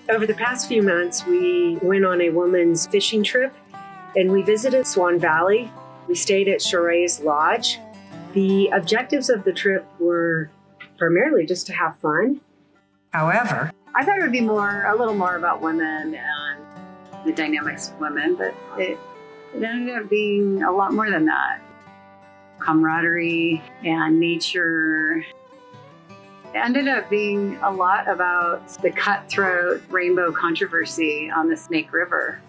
Over the past few months, we went on a woman's fishing trip and we visited Swan Valley. We stayed at Shore's Lodge. The objectives of the trip were primarily just to have fun. However, I thought it would be a little more about women and the dynamics of women, but it ended up being a lot more than that. Camaraderie and nature. It ended up being a lot about the cutthroat rainbow controversy on the Snake River.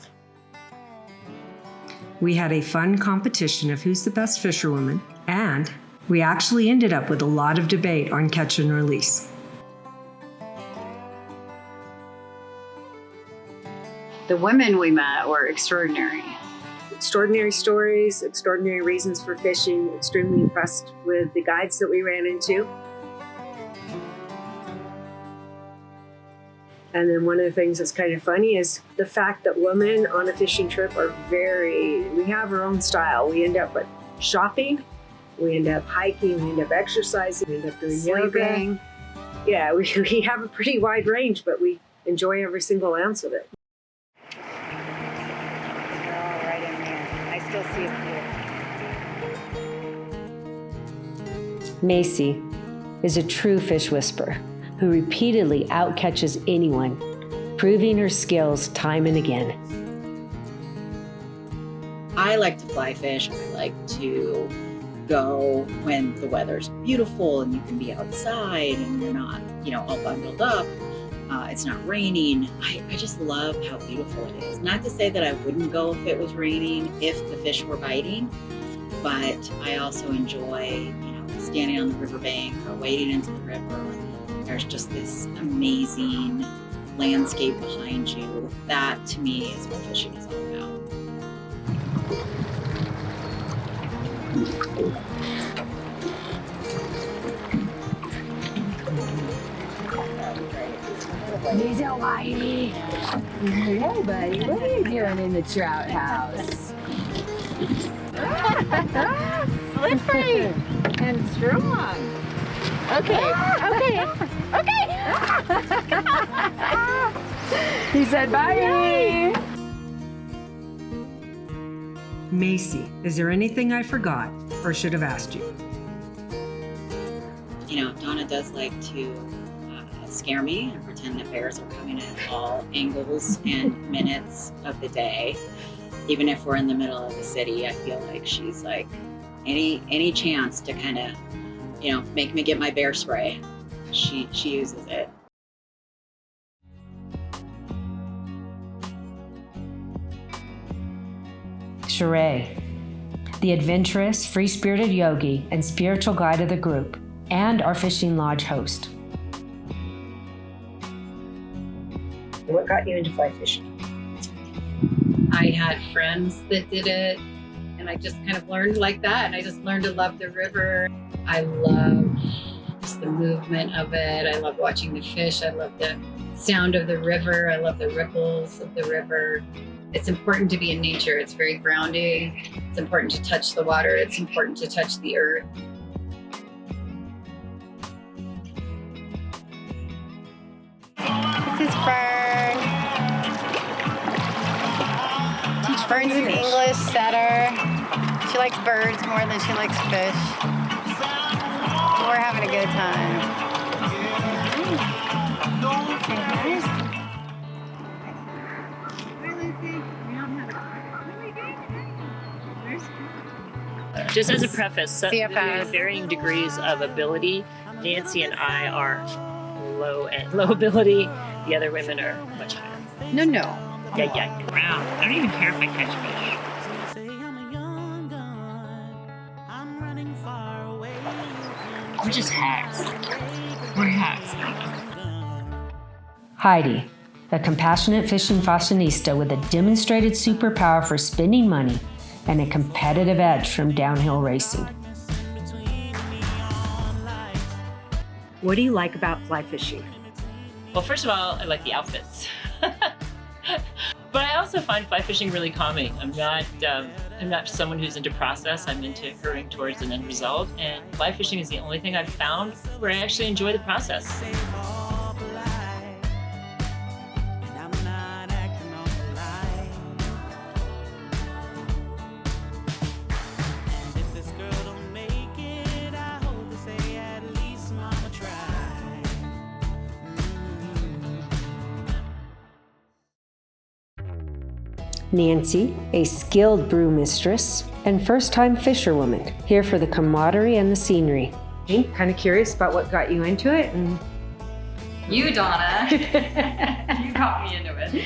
we had a fun competition of who's the best fisherwoman, and we actually ended up with a lot of debate on catch and release. The women we met were extraordinary. Extraordinary stories, extraordinary reasons for fishing, extremely impressed with the guides that we ran into. And then one of the things that's kind of funny is the fact that women on a fishing trip are we have our own style. We end up with shopping, we end up hiking, we end up exercising, we end up doing yoga. Yeah, we have a pretty wide range, but we enjoy every single ounce of it. They're all right in there. I still see a few. Macy is a true fish whisperer who repeatedly outcatches anyone, proving her skills time and again. I like to fly fish. I like to go when the weather's beautiful and you can be outside and you're not, all bundled up. It's not raining. I just love how beautiful it is. Not to say that I wouldn't go if it was raining, if the fish were biting, but I also enjoy, standing on the riverbank or wading into the river. There's just this amazing landscape behind you. That, to me, is what fishing is all about. He's Hawaii. Hey, buddy, what are you doing in the trout house? Slippery and strong. Okay. He said bye. Macy, is there anything I forgot or should have asked you? Donna does like to scare me and pretend that bears are coming at all angles and minutes of the day. Even if we're in the middle of the city, I feel like she's like any chance to kind of, make me get my bear spray. She uses it. Shore, the adventurous, free-spirited yogi and spiritual guide of the group, and our fishing lodge host. What got you into fly fishing? I had friends that did it, and I just kind of learned like that, and I just learned to love the river. I love just the movement of it. I love watching the fish. I love the sound of the river. I love the ripples of the river. It's important to be in nature. It's very grounding. It's important to touch the water. It's important to touch the earth. This is Fern. Fern's an English setter. She likes birds more than she likes fish. We're having a good time. Just as a preface, CFS. varying degrees of ability. Nancy and I are low ability. The other women are much higher. No. Yeah. Wow. I don't even care if I catch fish. We're just hacks. We're hacks. Heidi, a compassionate fishing fashionista with a demonstrated superpower for spending money and a competitive edge from downhill racing. What do you like about fly fishing? Well, first of all, I like the outfits. But I also find fly fishing really calming. I'm not someone who's into process. I'm into hurrying towards an end result. And fly fishing is the only thing I've found where I actually enjoy the process. Nancy, a skilled brew mistress and first-time fisherwoman, here for the camaraderie and the scenery. Kind of curious about what got you into it, and You, Donna, you got me into it.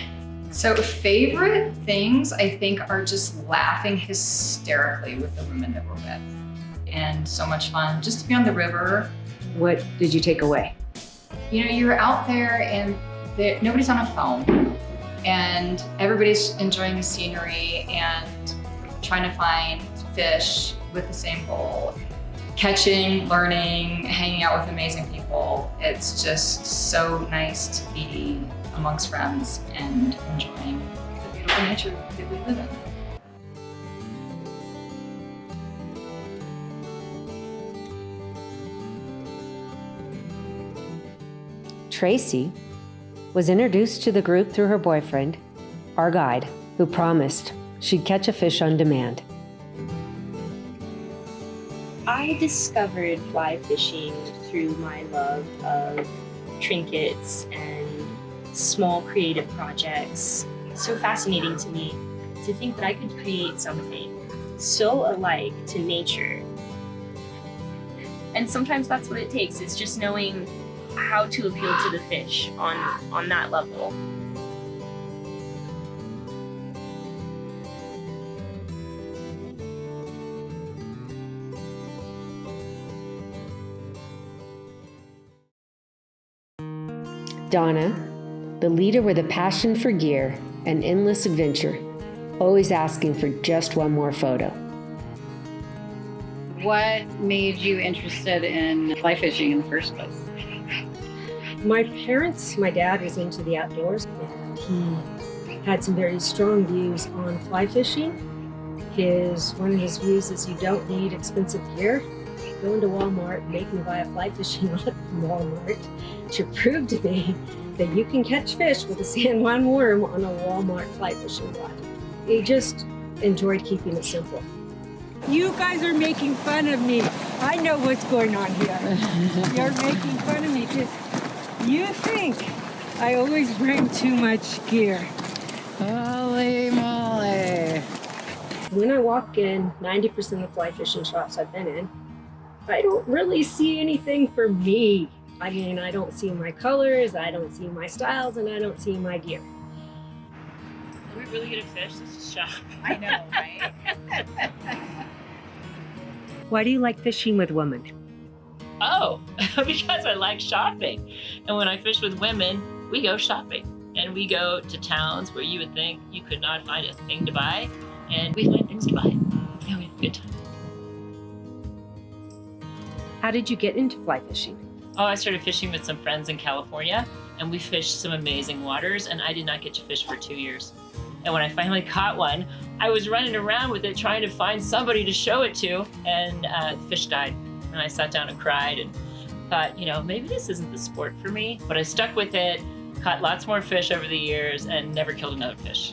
So favorite things, I think, are just laughing hysterically with the women that we're with. And so much fun just to be on the river. what did you take away? You know, you're out there and nobody's on a phone and everybody's enjoying the scenery and trying to find fish with the same goal. Catching, learning, hanging out with amazing people. It's just so nice to be amongst friends and enjoying the beautiful nature that we live in. Tracy was introduced to the group through her boyfriend, our guide, who promised she'd catch a fish on demand. I discovered fly fishing through my love of trinkets and small creative projects. It's so fascinating to me to think that I could create something so alike to nature. And sometimes that's what it takes, is just knowing how to appeal to the fish on that level. Donna, the leader with a passion for gear and endless adventure, always asking for just one more photo. What made you interested in fly fishing in the first place? My dad was into the outdoors, and he had some very strong views on fly fishing. One of his views is you don't need expensive gear. Go into Walmart, make me buy a fly fishing rod from Walmart to prove to me that you can catch fish with a San Juan worm on a Walmart fly fishing rod. He just enjoyed keeping it simple. You guys are making fun of me. I know what's going on here. You're making fun of me because you think I always bring too much gear. Holy moly. When I walk in 90% of the fly fishing shops I've been in, I don't really see anything for me. I mean, I don't see my colors, I don't see my styles, and I don't see my gear. Are we really gonna fish? Let's just shop. I know, right? Why do you like fishing with women? Oh, because I like shopping. And when I fish with women, we go shopping. And we go to towns where you would think you could not find a thing to buy. And we find things to buy. Yeah, we have a good time. How did you get into fly fishing? Oh, I started fishing with some friends in California, and we fished some amazing waters, and I did not get to fish for 2 years. And when I finally caught one, I was running around with it trying to find somebody to show it to, and the fish died. And I sat down and cried and thought, maybe this isn't the sport for me. But I stuck with it, caught lots more fish over the years, and never killed another fish.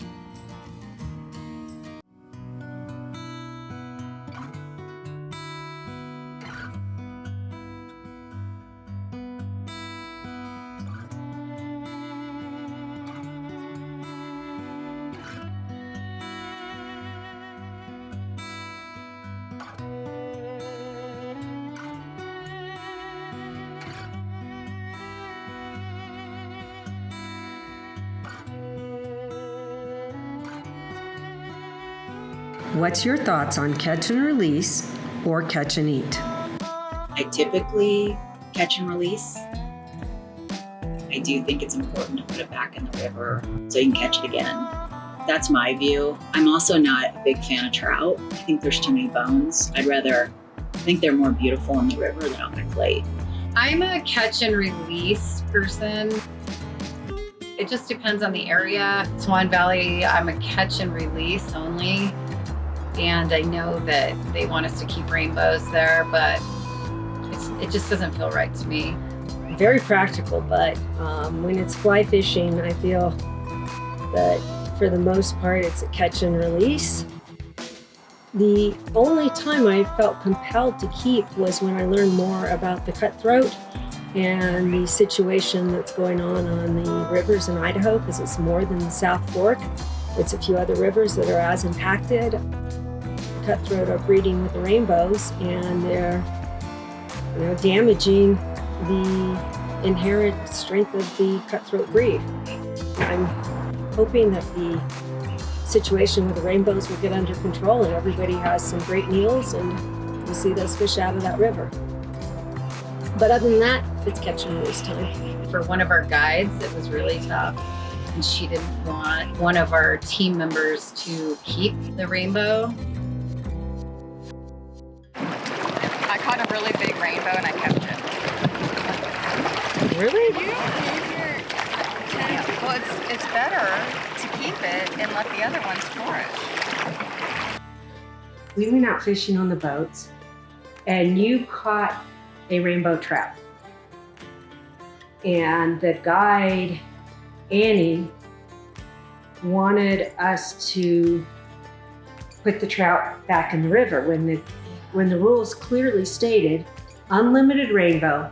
What's your thoughts on catch and release or catch and eat? I typically catch and release. I do think it's important to put it back in the river so you can catch it again. That's my view. I'm also not a big fan of trout. I think there's too many bones. I think they're more beautiful in the river than on my plate. I'm a catch and release person. It just depends on the area. Swan Valley, I'm a catch and release only. And I know that they want us to keep rainbows there, but it just doesn't feel right to me. Very practical, but when it's fly fishing, I feel that for the most part, it's a catch and release. The only time I felt compelled to keep was when I learned more about the cutthroat and the situation that's going on the rivers in Idaho, because it's more than the South Fork. It's a few other rivers that are as impacted. Cutthroat are breeding with the rainbows, and they're damaging the inherent strength of the cutthroat breed. I'm hoping that the situation with the rainbows will get under control and everybody has some great meals and we see those fish out of that river. But other than that, it's catch and release time. For one of our guides, it was really tough, and she didn't want one of our team members to keep the rainbow. I caught a really big rainbow and I kept it. Really? Well, it's better to keep it and let the other ones flourish. We went out fishing on the boats and you caught a rainbow trout. And the guide, Annie, wanted us to put the trout back in the river when the rules clearly stated unlimited rainbow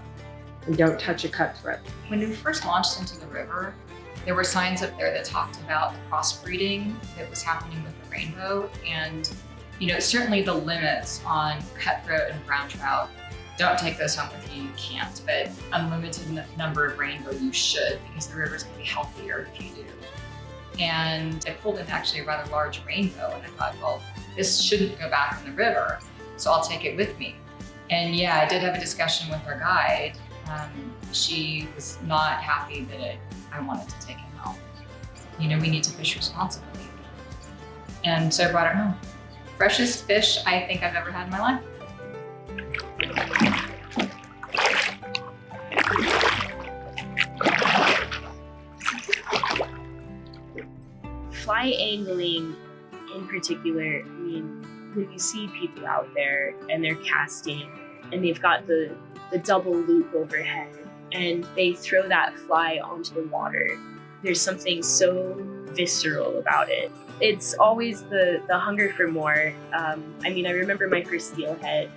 and don't touch a cutthroat. When we first launched into the river, there were signs up there that talked about the crossbreeding that was happening with the rainbow. And, certainly the limits on cutthroat and brown trout, don't take those home with you, you can't. But unlimited number of rainbow, you should, because the river's gonna be healthier if you do. And I pulled in actually a rather large rainbow, and I thought, well, this shouldn't go back in the river, so I'll take it with me. And yeah, I did have a discussion with our guide. She was not happy that I wanted to take him home. We need to fish responsibly. And so I brought it home. Freshest fish I think I've ever had in my life. Fly angling in particular, when you see people out there and they're casting and they've got the double loop overhead and they throw that fly onto the water, there's something so visceral about it. It's always the hunger for more. I remember my first steelhead.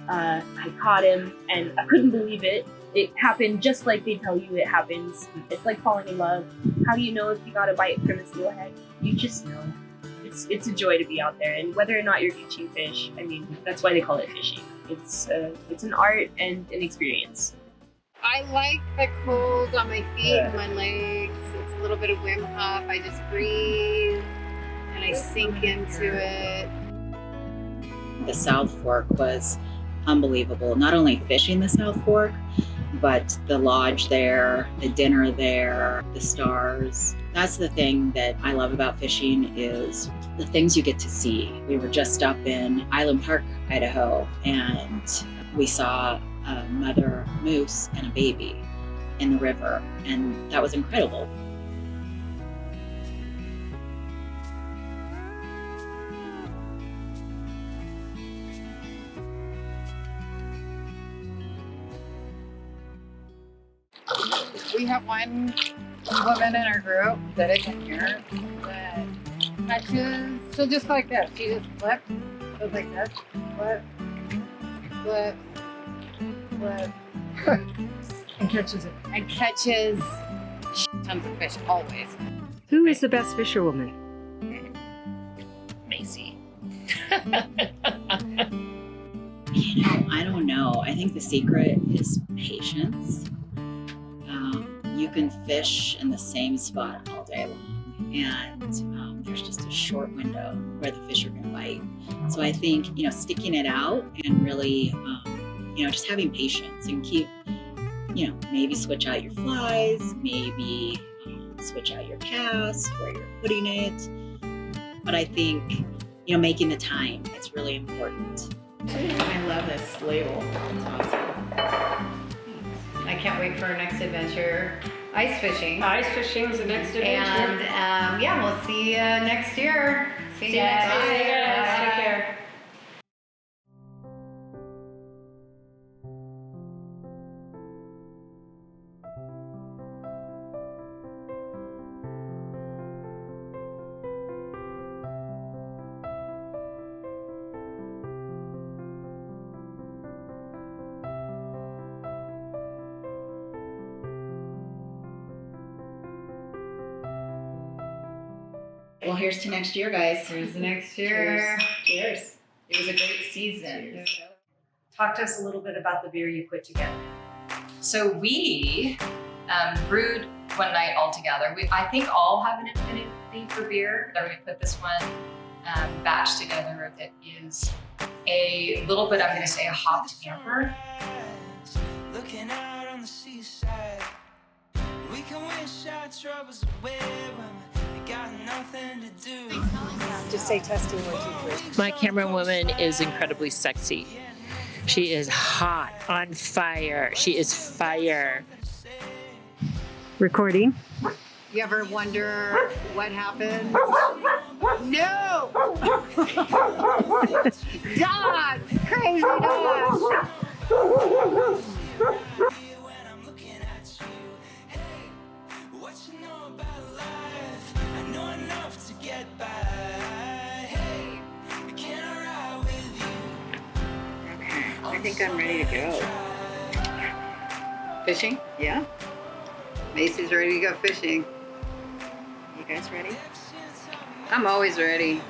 I caught him and I couldn't believe it. It happened just like they tell you it happens. It's like falling in love. How do you know if you got a bite from a steelhead? You just know. It's a joy to be out there, and whether or not you're catching fish, that's why they call it fishing. It's an art and an experience. I like the cold on my feet and my legs. It's a little bit of Wim Hof. I just breathe and I sink into it. The South Fork was unbelievable. Not only fishing the South Fork, but the lodge there, the dinner there, the stars. That's the thing that I love about fishing is the things you get to see. We were just up in Island Park, Idaho, and we saw a mother moose and a baby in the river, and that was incredible. We have one woman in our group that isn't here that catches, she'll just like this. She just flips, goes like this, flip, flip, flip. And catches it. And catches tons of fish always. Who is the best fisherwoman? Macy. I don't know. I think the secret is patience. You can fish in the same spot all day long, and there's just a short window where the fish are going to bite. So I think, sticking it out and really, just having patience and keep, maybe switch out your flies, maybe switch out your cast, where you're putting it. But I think, making the time, it's really important. I love this label. It's awesome. I can't wait for our next adventure. Ice fishing. Ice fishing is the next adventure. And we'll see you next year. See you next year. Take care. Well, here's to next year, guys. Here's the next year. Cheers. It was a great season. Talk to us a little bit about the beer you put together. So we brewed one night all together. I think all have an affinity for beer. That we put this one batch together that is a little bit, I'm going to say, a hopped amber. Looking out on the seaside, we can wish our troubles away when we got nothing to do. Just say testing 1, 2, 3. My camera woman is incredibly sexy. She is hot, on fire. She is fire. Recording. You ever wonder what happened? No! Dogs! Crazy dogs! When I'm looking at you, hey, what you know about life? I know enough to get by. Hey, can I ride with you? Okay, I think I'm ready to go. Fishing? Yeah. Macy's ready to go fishing. You guys ready? I'm always ready.